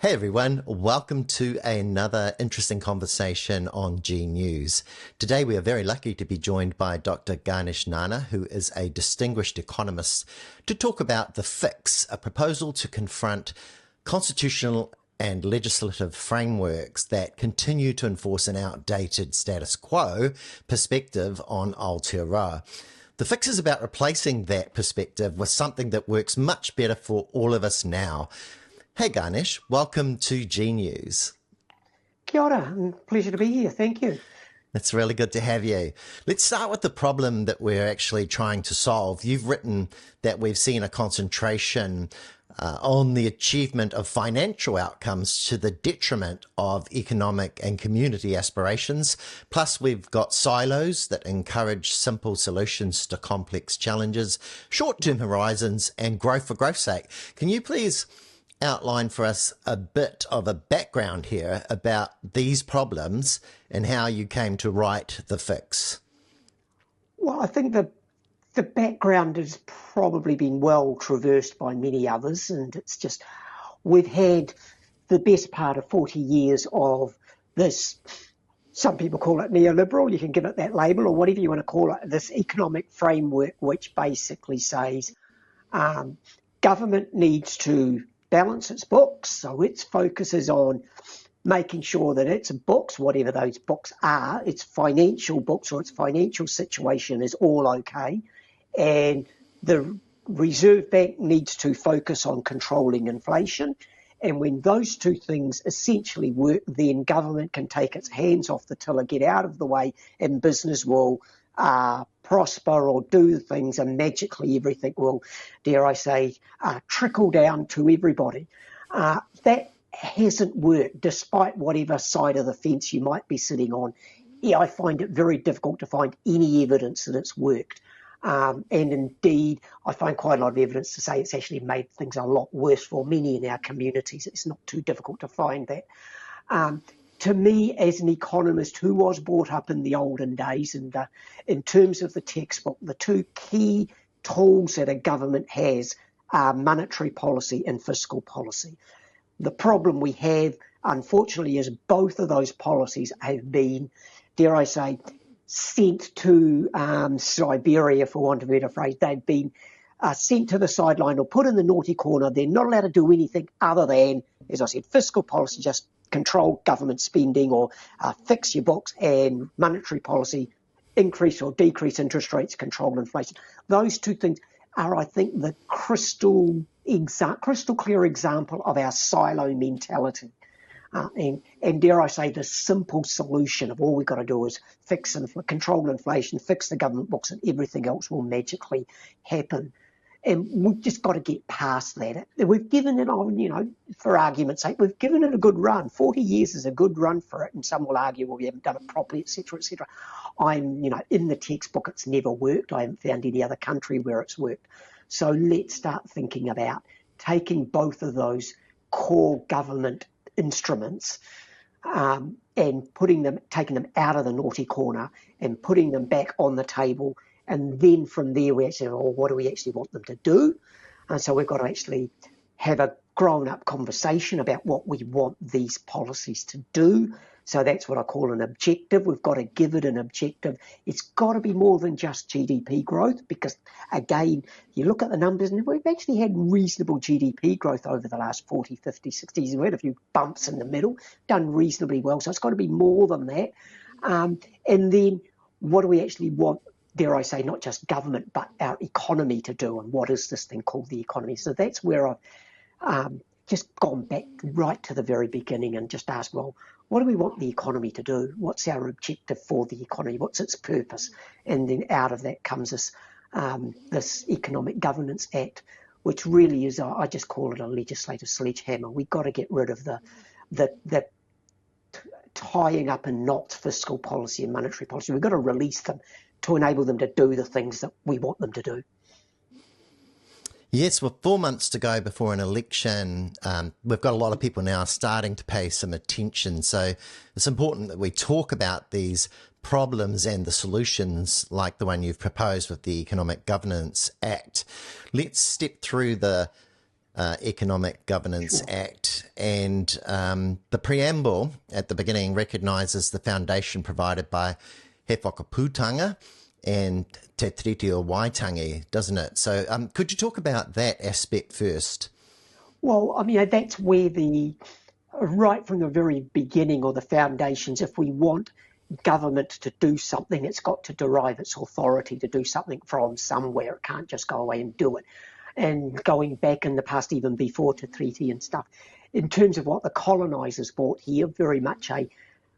Hey everyone, welcome to another interesting conversation on G News. Today we are very lucky to be joined by Dr. Ganesh Nana, who is a distinguished economist, to talk about the Fix, a proposal to confront constitutional and legislative frameworks that continue to enforce an outdated status quo perspective on Aotearoa. The Fix is about replacing that perspective with something that works much better for all of us now. Hey Ganesh, welcome to G News. Kia ora, and pleasure to be here. Thank you. It's really good to have you. Let's start with the problem that we're actually trying to solve. You've written that we've seen a concentration on the achievement of financial outcomes to the detriment of economic and community aspirations. Plus, we've got silos that encourage simple solutions to complex challenges, short-term horizons, and growth for growth's sake. Can you please outline for us a bit of a background here about these problems and how you came to write the Fix? Well, I think the background has probably been well traversed by many others, and it's just we've had the best part of 40 years of this, some people call it neoliberal, you can give it that label or whatever you want to call it, this economic framework which basically says government needs to balance its books, so its focus is on making sure that its books, whatever those books are, its financial books or its financial situation is all okay, and the Reserve Bank needs to focus on controlling inflation, and when those two things essentially work, then government can take its hands off the tiller, get out of the way, and business will prosper or do things, and magically everything will, dare I say, trickle down to everybody. That hasn't worked, despite whatever side of the fence you might be sitting on. Yeah, I find it very difficult to find any evidence that it's worked. And indeed, I find quite a lot of evidence to say it's actually made things a lot worse for many in our communities. It's not too difficult to find that. To me, as an economist who was brought up in the olden days, and in terms of the textbook, the two key tools that a government has are monetary policy and fiscal policy. The problem we have, unfortunately, is both of those policies have been, dare I say, sent to Siberia, for want of a better phrase. They've been sent to the sideline or put in the naughty corner. They're not allowed to do anything other than, as I said, fiscal policy, just control government spending or fix your books, and monetary policy, increase or decrease interest rates, control inflation. Those two things are, I think, the crystal clear example of our silo mentality. And dare I say, the simple solution of all we've got to do is fix and control inflation, fix the government books, and everything else will magically happen. And we've just got to get past that. We've given it on, for argument's sake, we've given it a good run. 40 years is a good run for it, and some will argue, well, we haven't done it properly, et cetera, et cetera. In the textbook, it's never worked. I haven't found any other country where it's worked. So let's start thinking about taking both of those core government instruments and taking them out of the naughty corner and putting them back on the table. And then from there, we actually, what do we actually want them to do? And so we've got to actually have a grown-up conversation about what we want these policies to do. So that's what I call an objective. We've got to give it an objective. It's got to be more than just GDP growth, because, again, you look at the numbers and we've actually had reasonable GDP growth over the last 40, 50, 60 years. We've had a few bumps in the middle, done reasonably well. So it's got to be more than that. And then what do we actually want, dare I say, not just government, but our economy to do, and what is this thing called the economy? So that's where I've just gone back right to the very beginning and just asked, well, what do we want the economy to do? What's our objective for the economy? What's its purpose? And then out of that comes this Economic Governance Act, which really is, I just call it a legislative sledgehammer. We've got to get rid of the tying up in knots fiscal policy and monetary policy. We've got to release them to enable them to do the things that we want them to do. Yes, with 4 months to go before an election, we've got a lot of people now starting to pay some attention. So it's important that we talk about these problems and the solutions like the one you've proposed with the Economic Governance Act. Let's step through the Economic Governance Act, and the preamble at the beginning recognises the foundation provided by He Whakaputanga and Te Tiriti o Waitangi, doesn't it? So could you talk about that aspect first? Well, I mean, that's where right from the very beginning, or the foundations, if we want government to do something, it's got to derive its authority to do something from somewhere. It can't just go away and do it. And going back in the past, even before Te Tiriti and stuff, in terms of what the colonisers brought here, very much I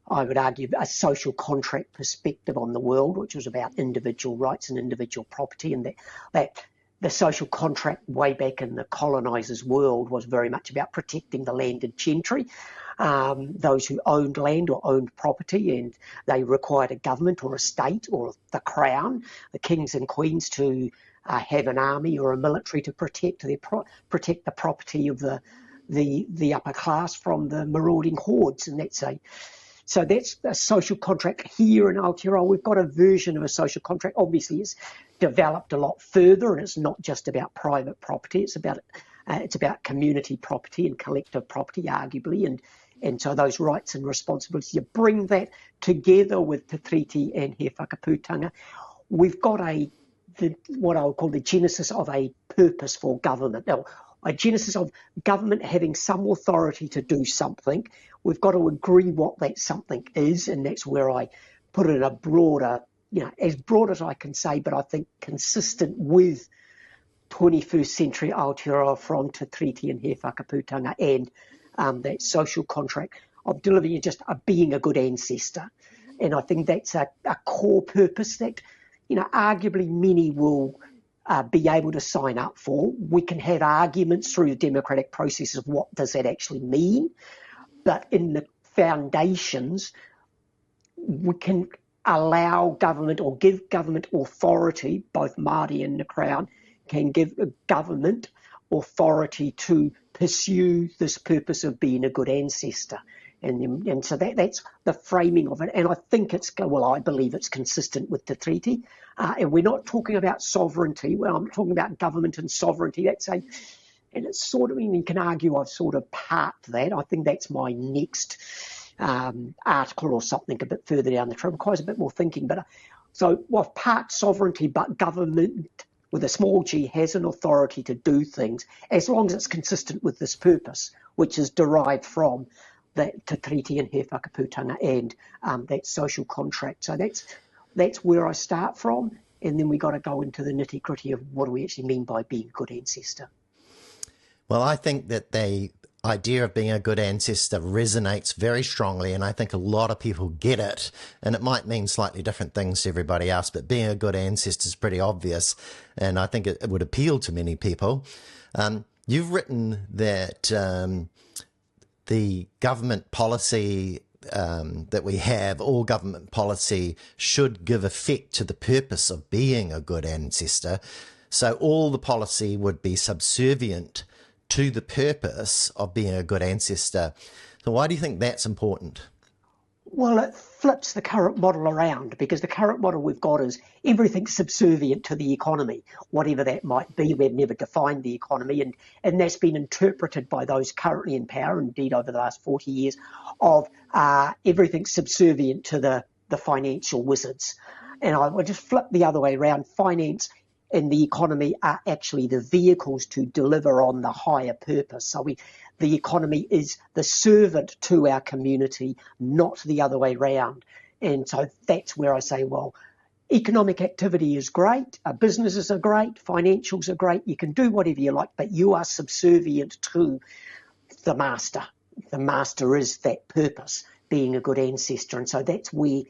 would argue, a social contract perspective on the world, which was about individual rights and individual property, and that the social contract way back in the colonisers' world was very much about protecting the landed gentry, those who owned land or owned property, and they required a government or a state or the crown, the kings and queens, to have an army or a military to protect the property of the upper class from the marauding hordes. And that's a social contract here in Aotearoa. We've got a version of a social contract. Obviously, it's developed a lot further, and it's not just about private property. It's about community property and collective property, arguably, and so those rights and responsibilities. You bring that together with Te Tiriti and He Whakaputanga, we've got what I would call the genesis of a purpose for government. Now, a genesis of government having some authority to do something. We've got to agree what that something is, and that's where I put it in a broader, as broad as I can say, but I think consistent with 21st century Aotearoa from Te Tiriti and He Whakaputanga, and that social contract of delivering just being a good ancestor. And I think that's a core purpose that, arguably many will be able to sign up for. We can have arguments through the democratic process of what does that actually mean, but in the foundations, we can allow government or give government authority, both Māori and the Crown can give government authority to pursue this purpose of being a good ancestor. And so that's the framing of it. And I think I believe it's consistent with the treaty. And we're not talking about sovereignty. Well, I'm talking about government and sovereignty. And it's sort of, you can argue I've sort of parked that. I think that's my next article or something a bit further down the track. Requires a bit more thinking. But so I've parked sovereignty, but government with a small g has an authority to do things as long as it's consistent with this purpose, which is derived from that Te Tiriti and He Whakaputanga and that social contract. So that's where I start from, and then we got to go into the nitty gritty of what do we actually mean by being a good ancestor. Well, I think that the idea of being a good ancestor resonates very strongly, and I think a lot of people get it, and it might mean slightly different things to everybody else, but being a good ancestor is pretty obvious, and I think it would appeal to many people. You've written that the government policy that we have, all government policy should give effect to the purpose of being a good ancestor. So all the policy would be subservient to the purpose of being a good ancestor. So why do you think that's important? Well, it flips the current model around, because the current model we've got is everything's subservient to the economy, whatever that might be. We've never defined the economy, and that's been interpreted by those currently in power, indeed over the last 40 years, of everything's subservient to the financial wizards. And I would just flip the other way around. Finance and the economy are actually the vehicles to deliver on the higher purpose. So the economy is the servant to our community, not the other way round. And so that's where I say, well, economic activity is great, businesses are great, financials are great, you can do whatever you like, but you are subservient to the master. The master is that purpose, being a good ancestor. And so that's where,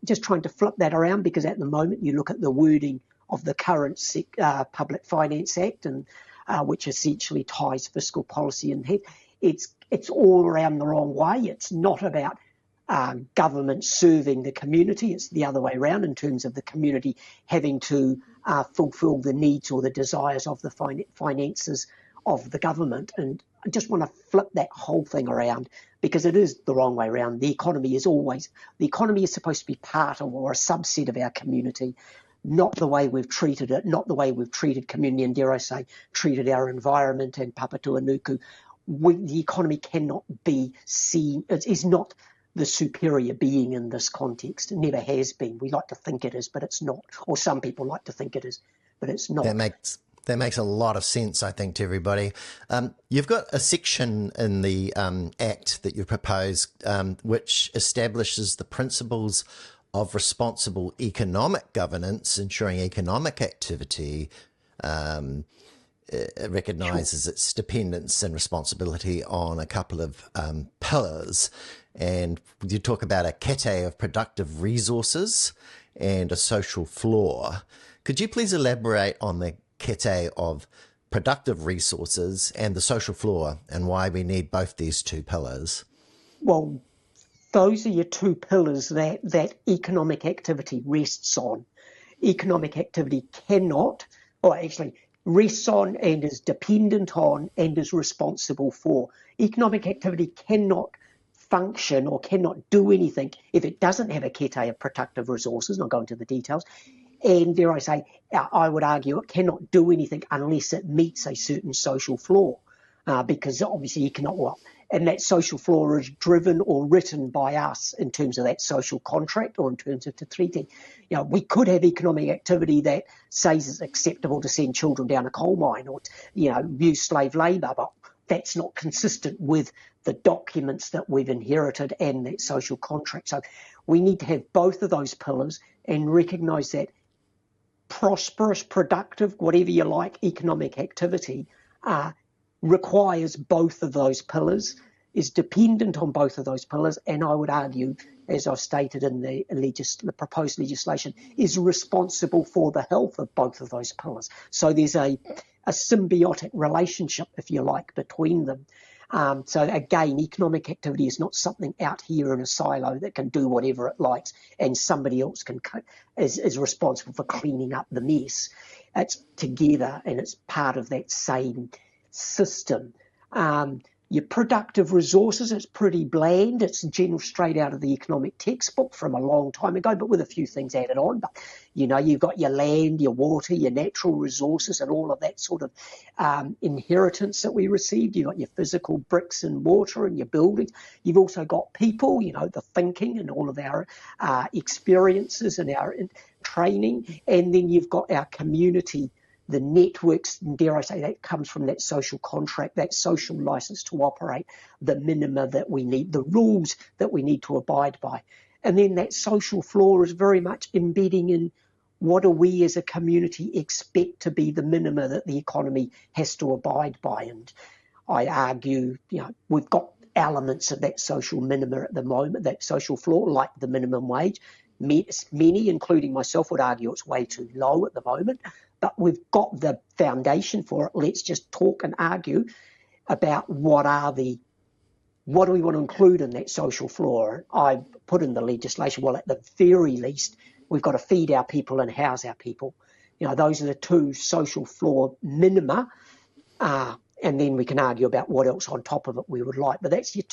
just trying to flip that around, because at the moment you look at the wording of the current Public Finance Act, and which essentially ties fiscal policy in head. It's all around the wrong way. It's not about government serving the community. It's the other way around, in terms of the community having to fulfil the needs or the desires of the finances of the government. And I just want to flip that whole thing around, because it is the wrong way around. The economy is supposed to be part of or a subset of our community. not the way we've treated it, not the way we've treated community, and dare I say, treated our environment and Papatūānuku. The economy cannot be seen, it is not the superior being in this context. It never has been. We like to think it is, but it's not. Or some people like to think it is, but it's not. That makes a lot of sense, I think, to everybody. You've got a section in the Act that you propose which establishes the principles of responsible economic governance, ensuring economic activity recognises its dependence and responsibility on a couple of pillars. And you talk about a kete of productive resources and a social floor. Could you please elaborate on the kete of productive resources and the social floor and why we need both these two pillars? Well, those are your two pillars that economic activity rests on. Economic activity cannot, or actually rests on and is dependent on and is responsible for. Economic activity cannot function or cannot do anything if it doesn't have a kete of productive resources, and I'll go into the details. And dare I say, I would argue it cannot do anything unless it meets a certain social floor, because obviously you cannot, and that social floor is driven or written by us in terms of that social contract or in terms of the treaty. We could have economic activity that says it's acceptable to send children down a coal mine or, use slave labour, but that's not consistent with the documents that we've inherited and that social contract. So we need to have both of those pillars and recognise that prosperous, productive, whatever you like, economic activity requires both of those pillars, is dependent on both of those pillars, and I would argue, as I've stated in the proposed legislation, is responsible for the health of both of those pillars. So there's a symbiotic relationship, if you like, between them. So again, economic activity is not something out here in a silo that can do whatever it likes and somebody else is responsible for cleaning up the mess. It's together and it's part of that same system. Your productive resources, it's pretty bland. It's straight out of the economic textbook from a long time ago, but with a few things added on. But, you've got your land, your water, your natural resources and all of that sort of inheritance that we received. You've got your physical bricks and mortar and your buildings. You've also got people, the thinking and all of our experiences and our training. And then you've got our community, the networks, dare I say, that comes from that social contract, that social license to operate, the minima that we need, the rules that we need to abide by. And then that social floor is very much embedding in what do we as a community expect to be the minima that the economy has to abide by. And I argue, we've got elements of that social minima at the moment, that social floor, like the minimum wage. Many, including myself, would argue it's way too low at the moment. But we've got the foundation for it. Let's just talk and argue about what do we want to include in that social floor. I put in the legislation, well, at the very least, we've got to feed our people and house our people. Those are the two social floor minima. And then we can argue about what else on top of it we would like. But that's your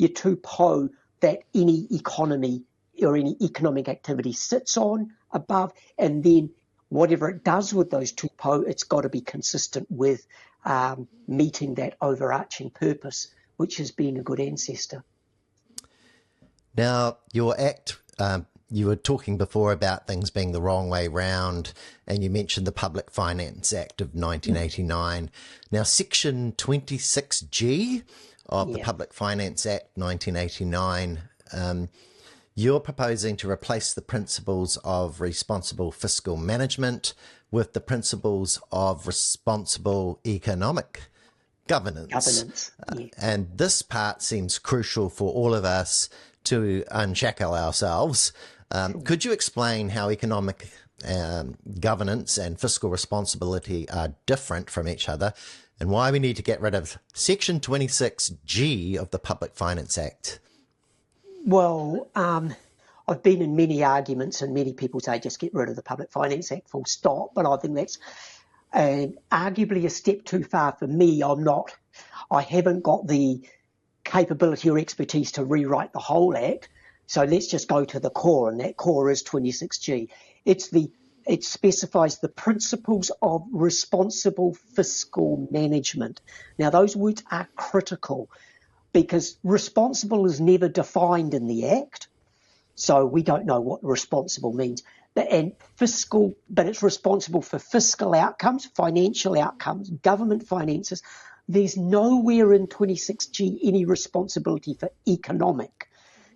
two po that any economy or any economic activity sits on above, and then whatever it does with those two po, it's got to be consistent with meeting that overarching purpose, which is being a good ancestor. Now, your Act, you were talking before about things being the wrong way round, and you mentioned the Public Finance Act of 1989. Now, Section 26G of the Public Finance Act 1989, you're proposing to replace the principles of responsible fiscal management with the principles of responsible economic governance. And this part seems crucial for all of us to unshackle ourselves. Could you explain how economic governance and fiscal responsibility are different from each other and why we need to get rid of Section 26G of the Public Finance Act? Well, I've been in many arguments and many people say just get rid of the Public Finance Act, full stop. But I think that's arguably a step too far for me. I haven't got the capability or expertise to rewrite the whole Act. So let's just go to the core, and that core is 26G. It's the it specifies the principles of responsible fiscal management. Now, those words are critical because responsible is never defined in the Act, so we don't know what responsible means. And fiscal, but it's responsible for fiscal outcomes, financial outcomes, government finances. There's nowhere in 26G any responsibility for economic.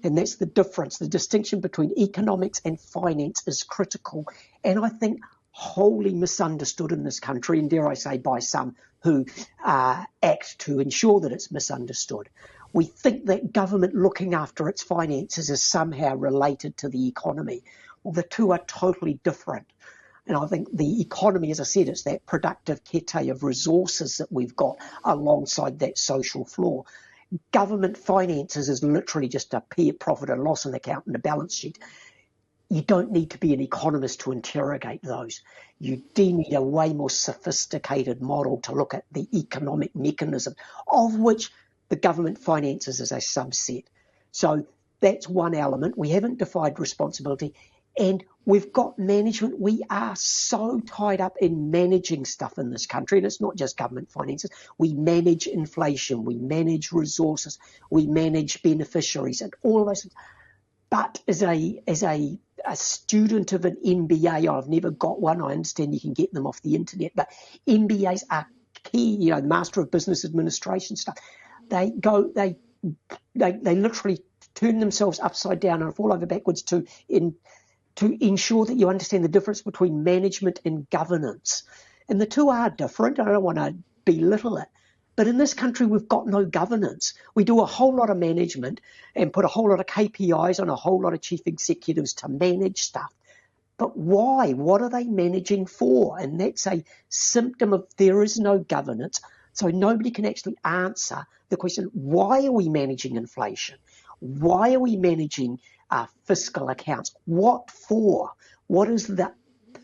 And that's the difference. The distinction between economics and finance is critical, and I think wholly misunderstood in this country, and dare I say by some who act to ensure that it's misunderstood. We think that government looking after its finances is somehow related to the economy. Well, the two are totally different. And I think the economy, as I said, it's that productive kete of resources that we've got alongside that social flaw. Government finances is literally just a profit and loss account and a balance sheet. You don't need to be an economist to interrogate those. You do need a way more sophisticated model to look at the economic mechanism, of which the government finances is a subset. So that's one element. We haven't defined responsibility. And we've got management. We are so tied up in managing stuff in this country, and it's not just government finances. We manage inflation, we manage resources, we manage beneficiaries, and all of those things. But as a student of an MBA, I've never got one. I understand you can get them off the internet, but MBAs are key. The Master of Business Administration stuff. They literally turn themselves upside down and fall over backwards to ensure that you understand the difference between management and governance. And the two are different. I don't want to belittle it. But in this country, we've got no governance. We do a whole lot of management and put a whole lot of KPIs on a whole lot of chief executives to manage stuff. But why? What are they managing for? And that's a symptom of there is no governance. So nobody can actually answer the question, why are we managing inflation? Why are we managing fiscal accounts? What for? What is the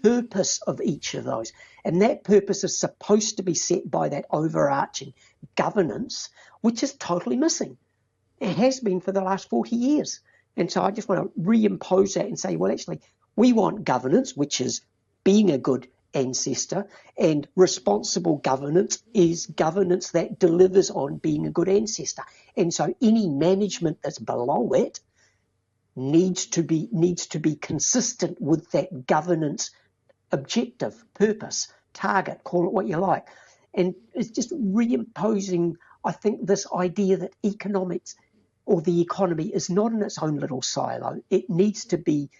purpose of each of those? And that purpose is supposed to be set by that overarching governance, which is totally missing. It has been for the last 40 years. And so I just want to reimpose that and say, well, actually, we want governance, which is being a good ancestor, and responsible governance is governance that delivers on being a good ancestor. And so any management that's below it needs to be consistent with that governance objective, purpose, target, call it what you like. And it's just reimposing, I think, this idea that economics or the economy is not in its own little silo. It needs to be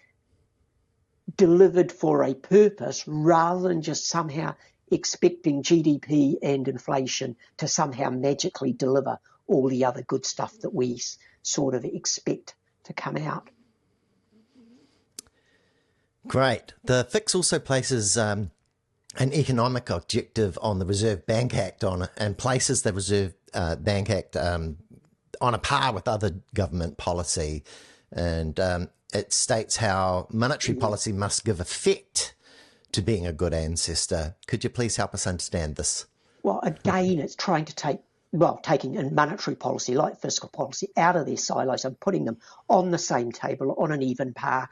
delivered for a purpose rather than just somehow expecting GDP and inflation to somehow magically deliver all the other good stuff that we sort of expect to come out. Great. The fix also places an economic objective on the Reserve Bank Act and places the Reserve Bank Act on a par with other government policy. And it states how monetary policy must give effect to being a good ancestor. Could you please help us understand this? Well, again, it's trying to taking in monetary policy like fiscal policy out of their silos and putting them on the same table, on an even par.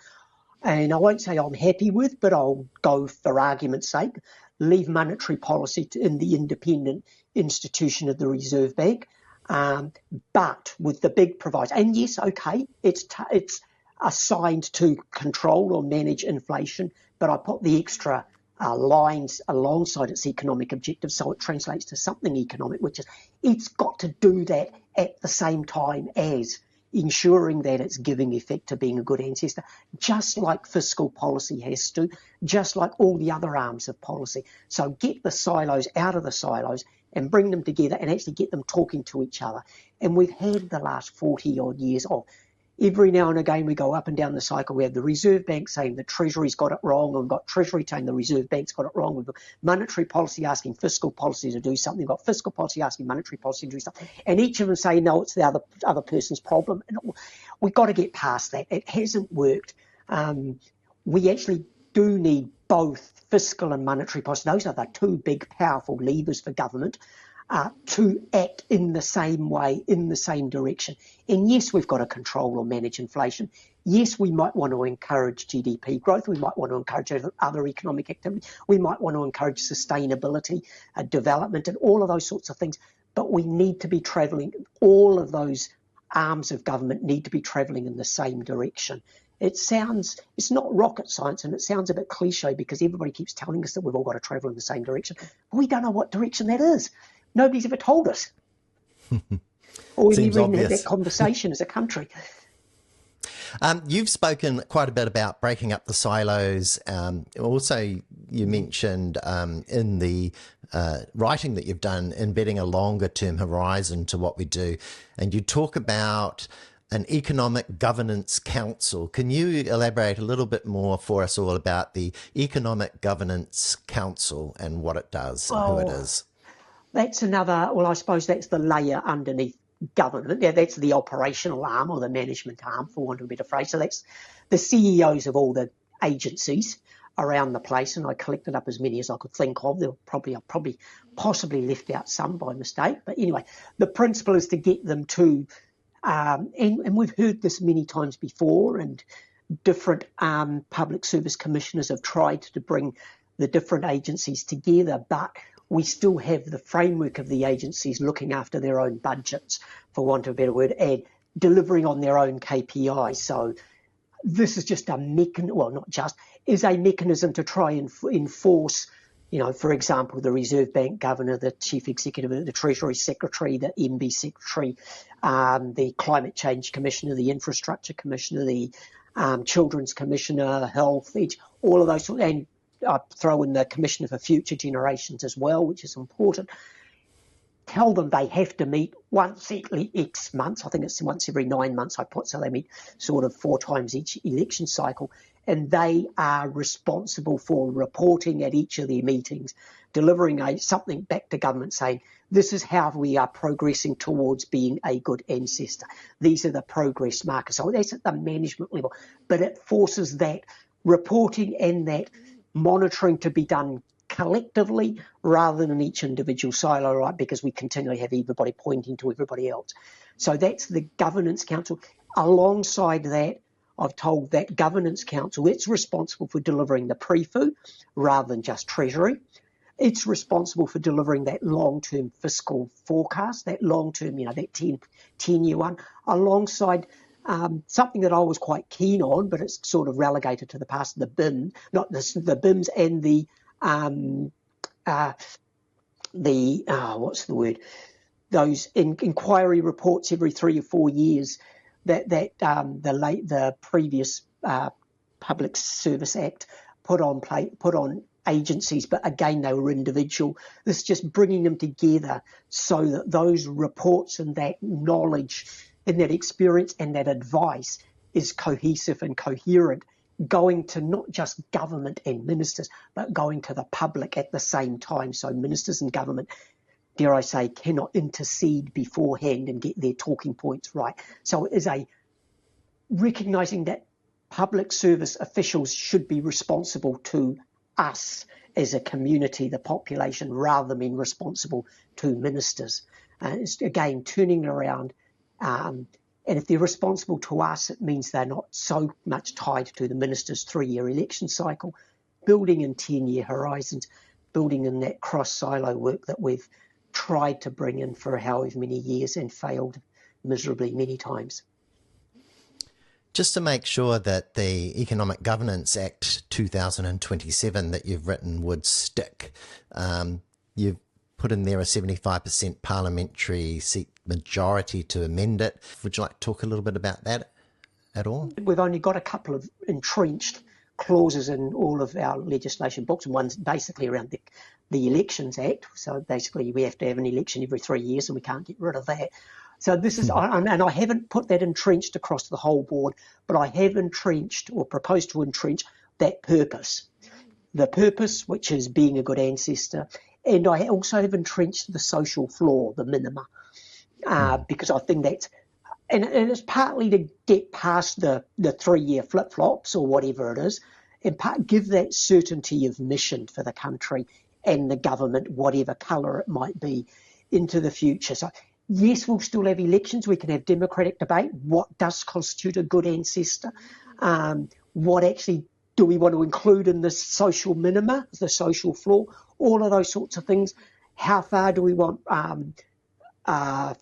And I won't say I'm happy with, but I'll go for argument's sake, leave monetary policy in the independent institution of the Reserve Bank, but with the big proviso. And yes, okay, it's assigned to control or manage inflation, but I put the extra lines alongside its economic objectives so it translates to something economic, which is it's got to do that at the same time as ensuring that it's giving effect to being a good ancestor, just like fiscal policy has to, just like all the other arms of policy. So get the silos out of the silos and bring them together and actually get them talking to each other. And we've had the last 40 odd years of every now and again we go up and down the cycle. We have the Reserve Bank saying the Treasury's got it wrong, and we've got Treasury saying the Reserve Bank's got it wrong. We've got monetary policy asking fiscal policy to do something. We've got fiscal policy asking monetary policy to do something. And each of them say, no, it's the other person's problem. And we've got to get past that. It hasn't worked. We actually do need both fiscal and monetary policy. Those are the two big, powerful levers for government. to act in the same way, in the same direction. And yes, we've got to control or manage inflation. Yes, we might want to encourage GDP growth. We might want to encourage other economic activity. We might want to encourage sustainability, development, and all of those sorts of things. But we need to be travelling, all of those arms of government need to be travelling in the same direction. It's not rocket science, and it sounds a bit cliche because everybody keeps telling us that we've all got to travel in the same direction. But we don't know what direction that is. Nobody's ever told us. Or we've never even had that conversation as a country. You've spoken quite a bit about breaking up the silos. Also, you mentioned in the writing that you've done, embedding a longer term horizon to what we do. And you talk about an economic governance council. Can you elaborate a little bit more for us all about the Economic Governance Council and what it does and who it is? That's another, well, I suppose that's the layer underneath government. Yeah, that's the operational arm or the management arm, for want of a better phrase. So that's the CEOs of all the agencies around the place, and I collected up as many as I could think of. I probably possibly left out some by mistake. But anyway, the principle is to get them to, and we've heard this many times before, and different public service commissioners have tried to bring the different agencies together, but we still have the framework of the agencies looking after their own budgets, for want of a better word, and delivering on their own KPIs. So this is just a mechanism, well, not just, is a mechanism to try and enforce, for example, the Reserve Bank Governor, the Chief Executive, the Treasury Secretary, the MB Secretary, the Climate Change Commissioner, the Infrastructure Commissioner, the Children's Commissioner, Health, all of those, and I throw in the Commissioner for Future Generations as well, which is important. Tell them they have to meet once every X months. I think it's once every 9 months I put, so they meet sort of 4 times each election cycle. And they are responsible for reporting at each of their meetings, delivering something back to government saying, this is how we are progressing towards being a good ancestor. These are the progress markers. So that's at the management level. But it forces that reporting and that monitoring to be done collectively rather than in each individual silo, right? Because we continually have everybody pointing to everybody else. So that's the Governance Council. Alongside that, I've told that Governance Council, it's responsible for delivering the pre-fu rather than just Treasury. It's responsible for delivering that long-term fiscal forecast, that long-term, that 10-year one, alongside something that I was quite keen on, but it's sort of relegated to the past, the BIM, not the BIMs and what's the word? Those inquiry reports every 3 or 4 years that the previous Public Service Act put on agencies, but again they were individual. This is just bringing them together so that those reports and that knowledge and that experience and that advice is cohesive and coherent, going to not just government and ministers, but going to the public at the same time. So ministers and government, dare I say, cannot intercede beforehand and get their talking points right. So it is a recognising that public service officials should be responsible to us as a community, the population, rather than being responsible to ministers. It's, again, turning around. And if they're responsible to us, it means they're not so much tied to the minister's 3-year election cycle, building in 10-year horizons, building in that cross-silo work that we've tried to bring in for however many years and failed miserably many times. Just to make sure that the Economic Governance Act 2027 that you've written would stick, you've put in there a 75% parliamentary seat majority to amend it. Would you like to talk a little bit about that at all? We've only got a couple of entrenched clauses in all of our legislation books, and one's basically around the Elections Act. So basically we have to have an election every 3 years and we can't get rid of that. So this is, and I haven't put that entrenched across the whole board, but I have entrenched or proposed to entrench that purpose. The purpose, which is being a good ancestor, and I also have entrenched the social floor, the minima, because I think that's, and it's partly to get past the 3-year flip-flops or whatever it is, and give that certainty of mission for the country and the government, whatever colour it might be. into the future. So yes, we'll still have elections. We can have democratic debate. What does constitute a good ancestor? What actually do we want to include in the social minima, the social floor? All of those sorts of things. How far do we want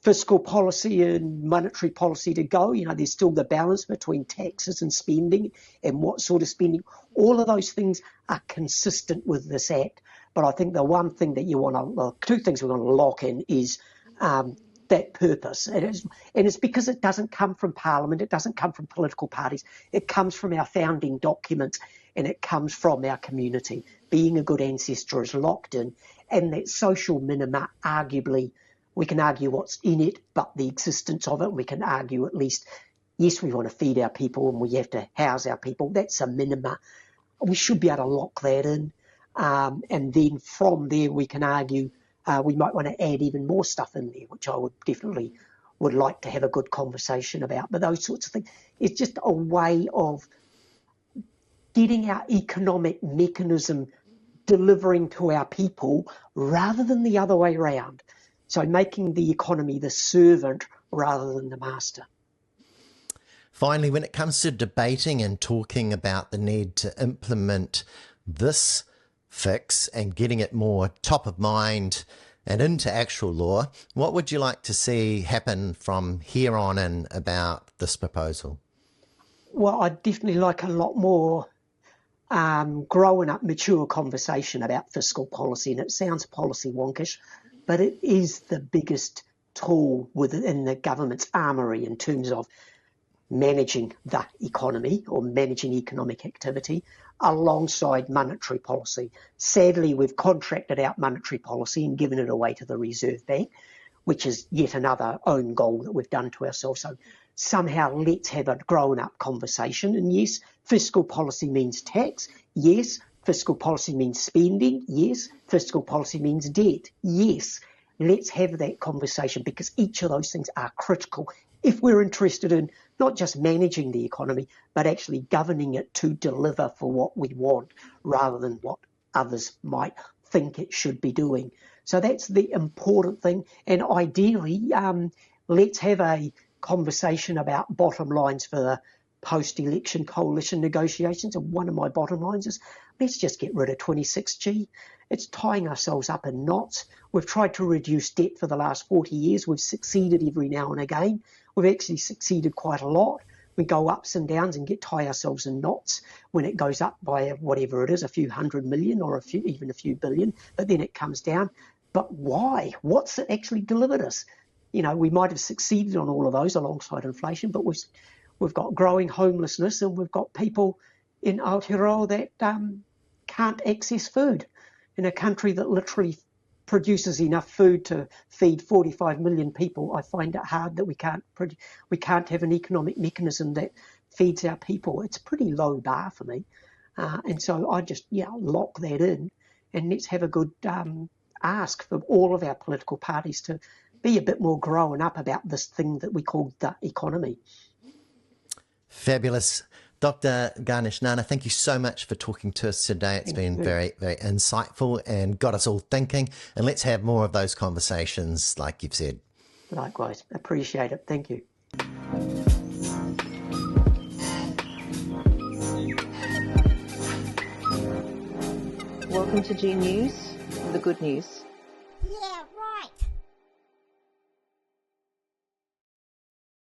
fiscal policy and monetary policy to go? You know, there's still the balance between taxes and spending and what sort of spending. All of those things are consistent with this Act. But I think the one thing that you want to, well, two things we want to lock in is that purpose. And it's because it doesn't come from Parliament, it doesn't come from political parties, it comes from our founding documents and it comes from our community. Being a good ancestor is locked in, and that social minima, arguably, we can argue what's in it, but the existence of it, we can argue at least, yes, we want to feed our people and we have to house our people. That's a minima. We should be able to lock that in. And then from there, we can argue we might want to add even more stuff in there, which I would definitely would like to have a good conversation about. But those sorts of things, it's just a way of getting our economic mechanism delivering to our people rather than the other way around. So making the economy the servant rather than the master. Finally, when it comes to debating and talking about the need to implement this fix and getting it more top of mind and into actual law, what would you like to see happen from here on in about this proposal? Well, I'd definitely like a lot more grown up, mature conversation about fiscal policy. And it sounds policy wonkish, but it is the biggest tool within the government's armoury in terms of managing the economy or managing economic activity alongside monetary policy. Sadly, we've contracted out monetary policy and given it away to the Reserve Bank, which is yet another own goal that we've done to ourselves. So somehow let's have a grown-up conversation. And yes, fiscal policy means tax. Yes, fiscal policy means spending. Yes, fiscal policy means debt. Yes, let's have that conversation because each of those things are critical if we're interested in not just managing the economy, but actually governing it to deliver for what we want rather than what others might think it should be doing. So that's the important thing. And ideally, let's have a conversation about bottom lines for the post-election coalition negotiations. And one of my bottom lines is let's just get rid of 26G. It's tying ourselves up in knots. We've tried to reduce debt for the last 40 years. We've succeeded every now and again. We've actually succeeded quite a lot. We go ups and downs and tie ourselves in knots when it goes up by whatever it is, a few $100 million or even a few billion, but then it comes down. But why? What's it actually delivered us? You know, we might have succeeded on all of those alongside inflation, but we've got growing homelessness and we've got people in Aotearoa that can't access food in a country that literally produces enough food to feed 45 million people. I find it hard that we can't have an economic mechanism that feeds our people. It's a pretty low bar for me. And so I just, lock that in and let's have a good ask for all of our political parties to be a bit more grown up about this thing that we call the economy. Fabulous. Dr. Ganesh Nana, thank you so much for talking to us today. It's been very, very insightful and got us all thinking. And let's have more of those conversations, like you've said. Likewise. Appreciate it. Thank you. Welcome to G News, the good news.